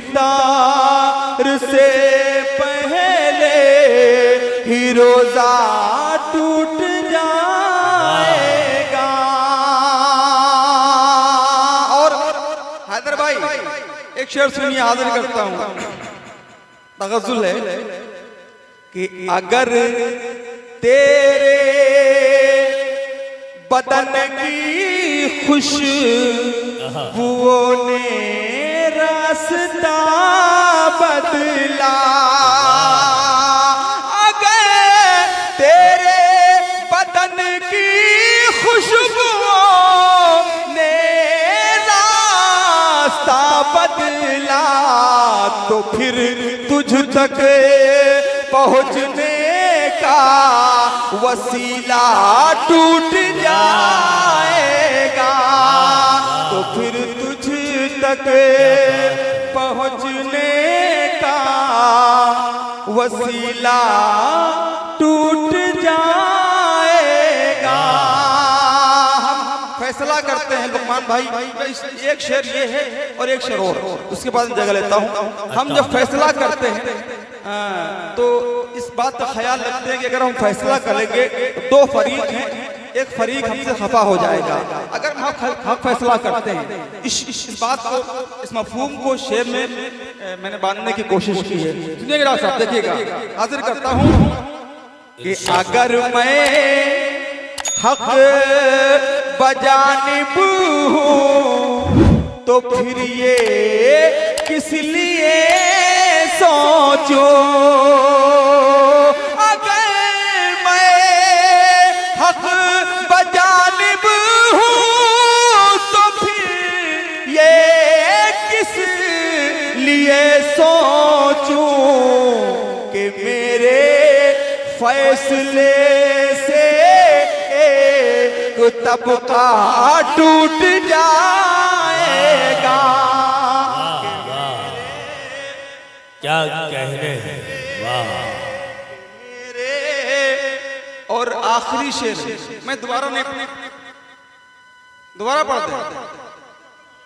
इफ्तार से पहले ही रोजा टूट जाएगा। और हैदर भाई एक शेर सुनिए, हाजिर करता हूं, तगज़ुल है कि अगर तेरे बदन की खुशबुओं ने रास्ता बदला, अगर तेरे बदन की खुशबुओं ने रास्ता बदला, तो फिर तुझ तक पहुंचने का वसीला टूट जाएगा। तो फिर तुझ तक पहुंचने का वसीला टूट जाएगा। हम फैसला करते हैं लुकमान भाई, एक शेर ये है और एक शेर और, उसके बाद जगह लेता हूं। हम जब फैसला करते हैं तो इस बात का ख्याल रखते हैं कि अगर हम फैसला करेंगे दो फरीक हैं, एक फरीक हमसे खफा हो जाएगा। अगर हम हक फैसला करते हैं, इस बात को, इस मफहूम को शेर में मैंने बांधने की कोशिश की है। सुनिएगा साहब, देखिएगा, हाजिर करता हूं कि अगर मैं हक बजानिब हूं तो फिर ये किस लिए सोचो, अगर मैं हक बजानिब हूं तो फिर ये किस लिए सोचूं कि मेरे फैसले से एक तबका टूट जाएगा। क्या कहने हैं, वाह। और आखिरी शेर मैं दोबारा नहीं, दोबारा पढ़ते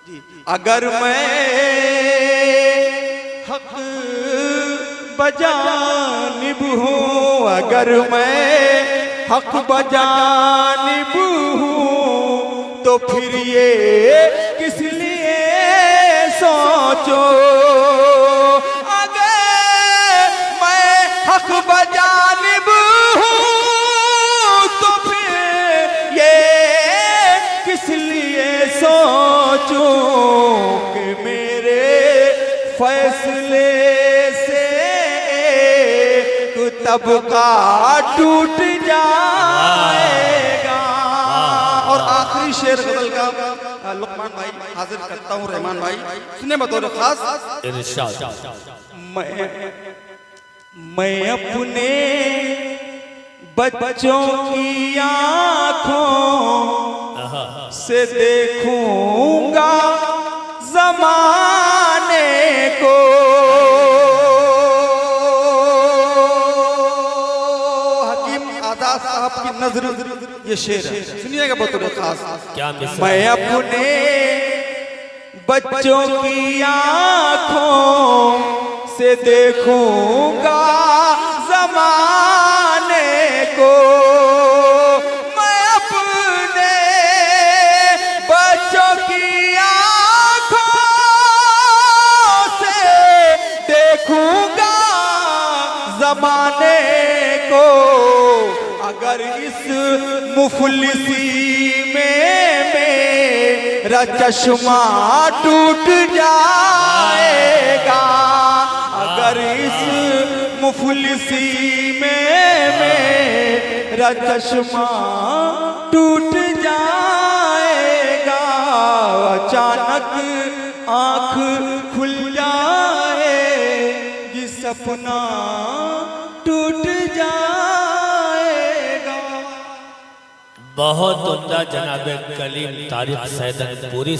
जी। अगर मैं हक बजानिब हूं, अगर मैं हक बजानिब हूं तो फिर ये किस लिए सोचो, हक बजानिब हूं तो फिर ये किस लिए सोचूं कि मेरे फैसले से तबका टूट जाएगा। और आखिरी शेर गजल का लुकमान भाई हाजिर करता हूं, रहमान भाई सुने बतौर खास। मैं अपने बच्चों की आंखों से देखूंगा ज़माने को, हकीम आज़ाद साहब की नजर ये शेर है, सुनिएगा बतौर खास। मैं अपने बच्चों की आंखों से देखूंगा ज़माने को, मैं अपने बच्चों की आंखों से देखूंगा ज़माने को। अगर इस मुफलिसी में मेरा चश्मा टूट जाएगा, अगर इस मुफलिसी में मेरा चश्मा टूट जाएगा, अचानक आँख खुल जाएगी, सपना टूट जाएगा। बहुत उम्दा जनाब कलीम तारिक सैयदन पूरी